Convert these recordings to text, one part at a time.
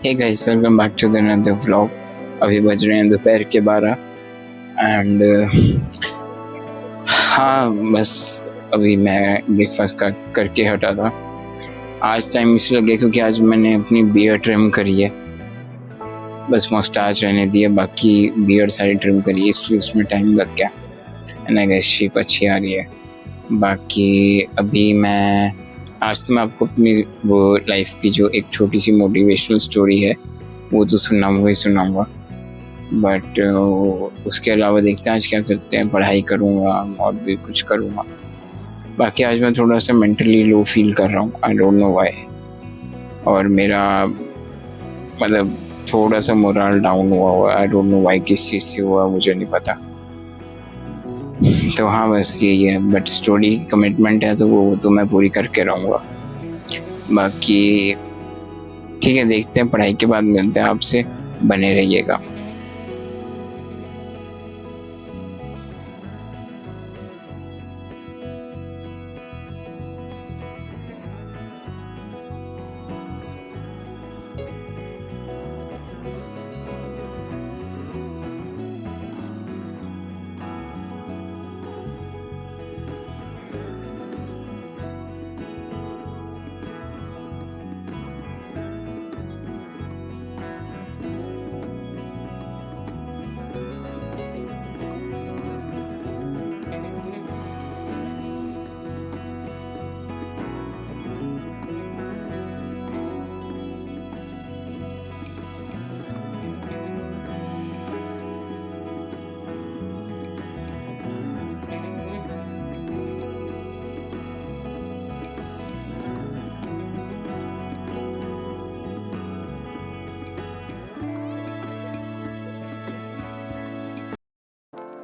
Hey guys, welcome back to the another vlog. अभी बज रहे हैं दोपहर के 12 एंड हाँ, बस अभी मैं ब्रेकफास्ट करके हटा था। आज टाइम इसलिए लगे क्योंकि आज मैंने अपनी बियर्ड ट्रिम करी है। बस मस्टाच रहने दिए, बाकी बियर्ड सारी ट्रिम करी है, इसलिए उसमें टाइम लग गया। एंड आई गेस शेप अच्छी आ रही है। बाकी अभी आज तो मैं आपको अपनी वो लाइफ की जो एक छोटी सी मोटिवेशनल स्टोरी है वो तो सुनाऊंगा। बट उसके अलावा देखते हैं आज क्या करते हैं। पढ़ाई करूँगा और भी कुछ करूँगा। बाकी आज मैं थोड़ा सा मेंटली लो फील कर रहा हूँ, आई डोंट नो व्हाई। और मेरा मतलब थोड़ा सा मोरल डाउन हुआ, आई डोंट नो व्हाई, किस चीज़ से हुआ मुझे नहीं पता। तो हाँ, बस यही है। बट स्टोरी की कमिटमेंट है तो वो तो मैं पूरी करके रहूँगा। बाकी ठीक है, देखते हैं, पढ़ाई के बाद मिलते हैं आपसे। बने रहिएगा।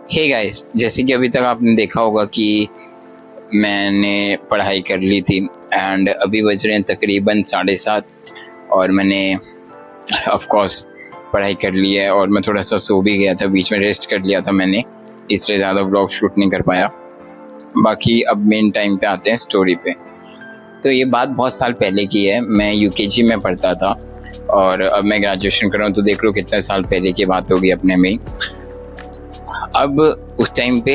हे गाइस, जैसे कि अभी तक आपने देखा होगा कि मैंने पढ़ाई कर ली थी एंड अभी बज रहे हैं तकरीबन 7:30 और मैंने ऑफ कोर्स पढ़ाई कर ली है। और मैं थोड़ा सा सो भी गया था, बीच में रेस्ट कर लिया था मैंने, इसलिए ज़्यादा ब्लॉग शूट नहीं कर पाया। बाकी अब मेन टाइम पे आते हैं, स्टोरी पे। तो ये बात बहुत साल पहले की है। मैं यूकेजी में पढ़ता था और अब मैं ग्रेजुएशन कर रहा हूँ, तो देख लो कितने साल पहले की बात होगी अपने में ही। अब उस टाइम पे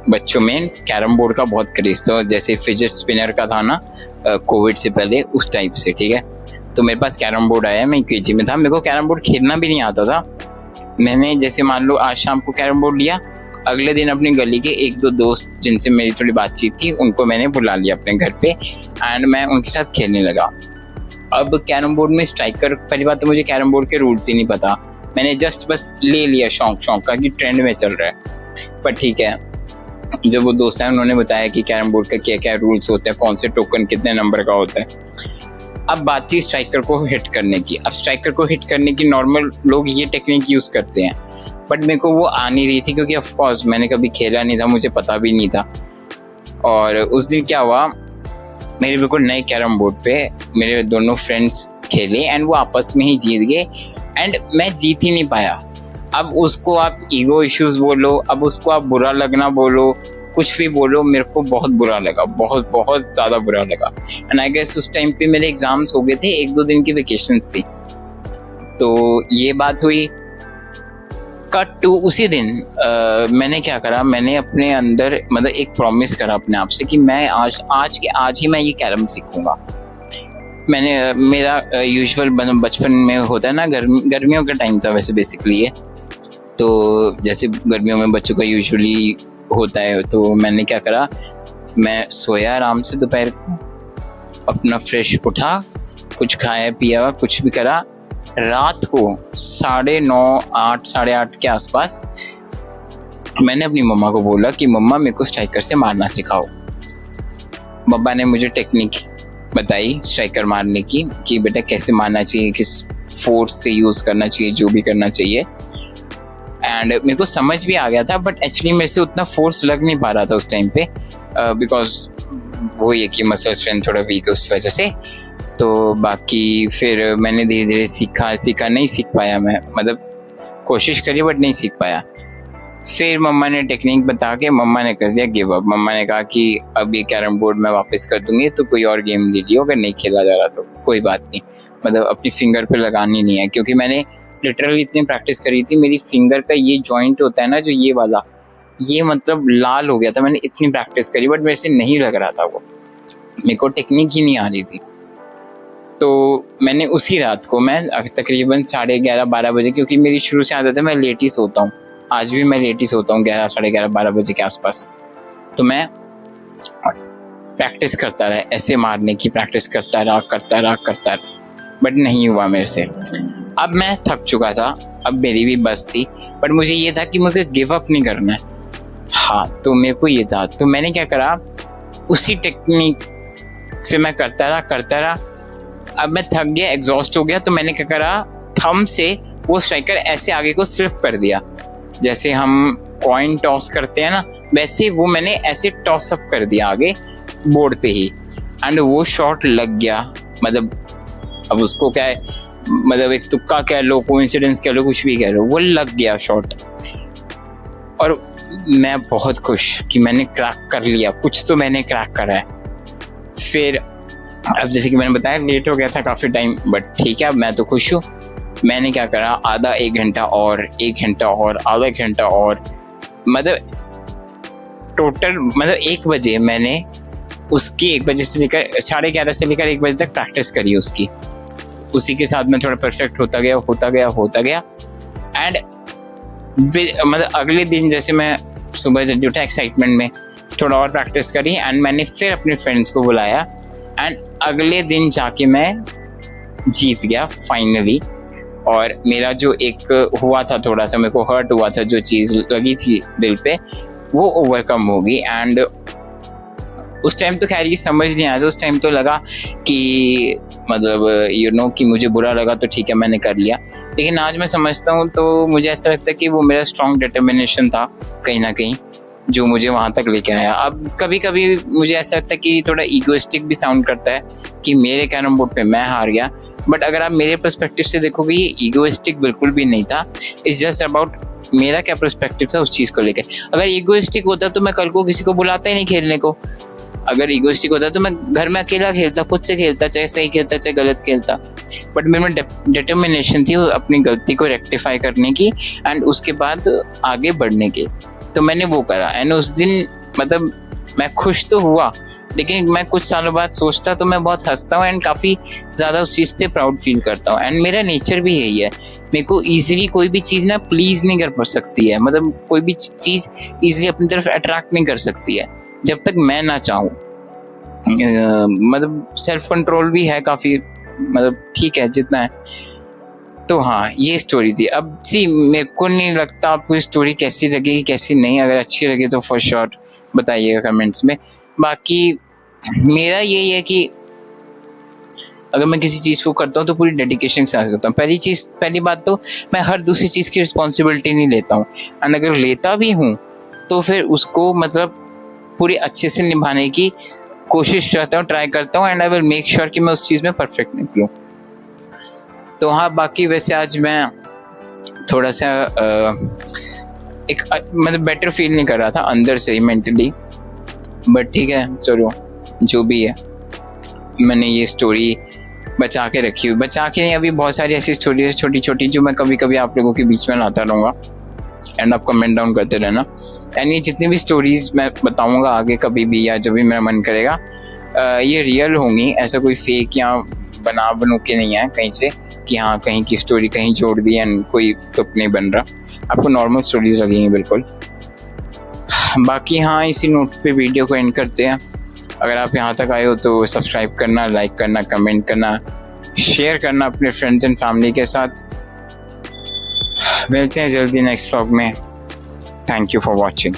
बच्चों में कैरम बोर्ड का बहुत क्रेज था, जैसे फिजिट स्पिनर का था ना कोविड से पहले, उस टाइप से। ठीक है, तो मेरे पास कैरम बोर्ड आया, मैं यूकेजी में था, मेरे को कैरम बोर्ड खेलना भी नहीं आता था। मैंने जैसे मान लो आज शाम को कैरम बोर्ड लिया, अगले दिन अपनी गली के 1-2 दोस्त जिनसे मेरी थोड़ी बातचीत थी उनको मैंने बुला लिया अपने घर पे एंड मैं उनके साथ खेलने लगा। अब कैरम बोर्ड में स्ट्राइकर, पहली बात तो मुझे कैरम बोर्ड के रूल्स ही नहीं पता, मैंने जस्ट बस ले लिया शौक का कि ट्रेंड में चल रहा है। पर ठीक है, जब वो दोस्त हैं उन्होंने बताया कि कैरम बोर्ड का क्या क्या रूल्स होते हैं, कौन से टोकन कितने नंबर का होता है। अब बात थी स्ट्राइकर को हिट करने की। अब स्ट्राइकर को हिट करने की नॉर्मल लोग ये टेक्निक यूज़ करते हैं, बट मेरे को वो आ नहीं रही थी क्योंकि ऑफकोर्स मैंने कभी खेला नहीं था, मुझे पता भी नहीं था। और उस दिन क्या हुआ, मेरे बिल्कुल नए कैरम बोर्ड पे मेरे दोनों फ्रेंड्स खेले एंड वो आपस में ही जीत गए एंड मैं जीत ही नहीं पाया। अब उसको आप ईगो इश्यूज बोलो, अब उसको आप बुरा लगना बोलो, कुछ भी बोलो, मेरे को बहुत बुरा लगा, बहुत बहुत ज़्यादा बुरा लगा। एंड आई गेस उस टाइम पे मेरे एग्जाम्स हो गए थे, 1-2 दिन की वेकेशंस थी। तो ये बात हुई। कट टू उसी दिन मैंने क्या करा, मैंने अपने अंदर मतलब एक प्रॉमिस करा अपने आप से कि मैं आज ही मैं ये कैरम सीखूंगा। मैंने मेरा यूजुअल बचपन में होता है ना, गर्मियों का टाइम था वैसे बेसिकली ये, तो जैसे गर्मियों में बच्चों का यूजुअली होता है। तो मैंने क्या करा, मैं सोया आराम से दोपहर को, अपना फ्रेश उठा, कुछ खाया पिया, कुछ भी करा। रात को 9:30, 8, 8:30 के आसपास मैंने अपनी मम्मा को बोला कि मम्मा मेरे को स्ट्राइकर से मारना सिखाओ। मम्मा ने मुझे टेक्निक बताई स्ट्राइकर मारने की कि बेटा कैसे मारना चाहिए, किस फोर्स से यूज़ करना चाहिए, जो भी करना चाहिए। एंड मेरे को समझ भी आ गया था, बट एक्चुअली मेरे से उतना फोर्स लग नहीं पा रहा था उस टाइम पे, बिकॉज वो ये कि मसल स्ट्रेंथ थोड़ा वीक है उस वजह से। तो बाकी फिर मैंने धीरे धीरे सीखा, नहीं सीख पाया मैं, मतलब कोशिश करी बट नहीं सीख पाया। फिर मम्मा ने टेक्निक बता के मम्मा ने कर दिया गिव अप। मम्मा ने कहा कि अब ये कैरम बोर्ड मैं वापस कर दूंगी, तो कोई और गेम ले लियो, अगर नहीं खेला जा रहा तो कोई बात नहीं, मतलब अपनी फिंगर पे लगानी नहीं है। क्योंकि मैंने लिटरली इतनी प्रैक्टिस करी थी, मेरी फिंगर का ये जॉइंट होता है ना जो ये वाला, ये मतलब लाल हो गया था। मैंने इतनी प्रैक्टिस करी बट मेरे से नहीं लग रहा था, वो मेरे को टेक्निक ही नहीं आ रही थी। तो मैंने उसी रात को, मैं तकरीबन 11:30-12 बजे, क्योंकि मेरी शुरू से आदत है मैं लेट ही सोता हूँ, आज भी मैं लेट ही सोता हूँ 11-11:30-12 बजे के आसपास। तो मैं प्रैक्टिस करता रहा, ऐसे मारने की प्रैक्टिस करता रहा, बट नहीं हुआ मेरे से। अब मैं थक चुका था, अब मेरी भी बस थी, बट मुझे ये था कि मुझे गिव अप नहीं करना है। हाँ, तो मेरे को ये था, तो मैंने क्या करा, उसी टेक्निक से मैं करता रहा। अब मैं थक गया, एग्जॉस्ट हो गया, तो मैंने क्या करा, थंब से वो स्ट्राइकर ऐसे आगे को स्लिप कर दिया, जैसे हम कॉइन टॉस करते हैं ना, वैसे वो मैंने ऐसे टॉस अप कर दिया आगे बोर्ड पे ही, एंड वो शॉट लग गया। मतलब अब उसको क्या है, मतलब एक तुक्का कह लो, कोइंसिडेंस कह लो, कुछ भी कह लो, वो लग गया शॉट। और मैं बहुत खुश कि मैंने क्रैक कर लिया, कुछ तो मैंने क्रैक करा है। फिर अब जैसे कि मैंने बताया लेट हो गया था काफ़ी टाइम, बट ठीक है, अब मैं तो खुश हूँ। मैंने क्या करा, आधा 1 घंटा और, 1 घंटा और, आधा 1 घंटा और, मतलब टोटल मतलब 1 बजे मैंने उसकी 1 बजे से लेकर 11:30 से लेकर 1 बजे तक प्रैक्टिस करी उसकी। उसी के साथ मैं थोड़ा परफेक्ट होता गया। एंड मतलब अगले दिन जैसे मैं सुबह जल्दी उठा एक्साइटमेंट में, थोड़ा और प्रैक्टिस करी, एंड मैंने फिर अपने फ्रेंड्स को बुलाया, एंड अगले दिन जाके मैं जीत गया फाइनली। और मेरा जो एक हुआ था, थोड़ा सा मेरे को हर्ट हुआ था, जो चीज़ लगी थी दिल पे, वो ओवरकम होगी। एंड उस टाइम तो खैर ये समझ नहीं आया था, उस टाइम तो लगा कि मतलब कि मुझे बुरा लगा तो ठीक है मैंने कर लिया, लेकिन आज मैं समझता हूँ तो मुझे ऐसा लगता है कि वो मेरा स्ट्रॉन्ग डिटर्मिनेशन था कहीं ना कहीं, जो मुझे वहाँ तक लेके आया। अब कभी कभी मुझे ऐसा लगता है कि थोड़ा ईगोइस्टिक भी साउंड करता है कि मेरे कैरम बोर्ड पे मैं हार गया, बट अगर आप मेरे पर्सपेक्टिव से देखोगे ये ईगोइस्टिक बिल्कुल भी नहीं था। इट्स जस्ट अबाउट मेरा क्या पर्सपेक्टिव था उस चीज़ को लेकर। अगर ईगोइस्टिक होता तो मैं कल को किसी को बुलाता ही नहीं खेलने को। अगर ईगोइस्टिक होता तो मैं घर में अकेला खेलता, खुद से खेलता, चाहे सही खेलता चाहे गलत खेलता। बट मेरे में डिटर्मिनेशन थी अपनी गलती को रेक्टिफाई करने की, एंड उसके बाद आगे बढ़ने की, तो मैंने वो करा। एंड उस दिन मतलब मैं खुश तो हुआ, लेकिन मैं कुछ सालों बाद सोचता तो मैं बहुत हंसता हूँ, एंड काफ़ी ज़्यादा उस चीज़ पे प्राउड फील करता हूँ। एंड मेरा नेचर भी यही है, मेरे को ईजिली कोई भी चीज़ ना प्लीज़ नहीं कर सकती है, मतलब कोई भी चीज़ ईजिली अपनी तरफ अट्रैक्ट नहीं कर सकती है जब तक मैं ना चाहूँ। मतलब सेल्फ कंट्रोल भी है काफ़ी, मतलब ठीक है जितना है। तो हाँ, ये स्टोरी थी। अब मेरे को नहीं लगता आपको स्टोरी कैसी लगेगी कैसी नहीं, अगर अच्छी लगे तो फॉर श्योर बताइएगा कमेंट्स में। बाकी मेरा यही है कि अगर मैं किसी चीज़ को करता हूँ तो पूरी डेडिकेशन के साथ करता हूँ। पहली बात तो मैं हर दूसरी चीज़ की रिस्पॉन्सिबिलिटी नहीं लेता हूँ, एंड अगर लेता भी हूँ तो फिर उसको मतलब पूरी अच्छे से निभाने की कोशिश करता हूँ, ट्राई करता हूँ, and I will make sure कि मैं उस चीज़ में परफेक्ट निकलूँ। तो हाँ, बाकी वैसे आज मैं थोड़ा सा एक मतलब बेटर फील नहीं कर रहा था अंदर से ही मेंटली, बट ठीक है चलो जो भी है। मैंने ये स्टोरी बचा के रखी हुई, बचा के नहीं, अभी बहुत सारी ऐसी स्टोरी है छोटी छोटी जो मैं कभी कभी आप लोगों के बीच में लाता रहूँगा, एंड आप कमेंट डाउन करते रहना। एंड ये जितनी भी स्टोरीज मैं बताऊँगा आगे कभी भी या जब भी मेरा मन करेगा, ये रियल होंगी, ऐसा कोई फेक या बनू के नहीं है कहीं से कि हाँ कहीं की स्टोरी कहीं जोड़ दी एंड कोई तुक नहीं बन रहा, आपको नॉर्मल स्टोरीज लगेंगी बिल्कुल। बाकी हाँ, इसी नोट पे वीडियो को एंड करते हैं। अगर आप यहाँ तक आए हो तो सब्सक्राइब करना, लाइक करना, कमेंट करना, शेयर करना अपने फ्रेंड्स एंड फैमिली के साथ। मिलते हैं जल्दी नेक्स्ट व्लॉग में। Thank you for watching.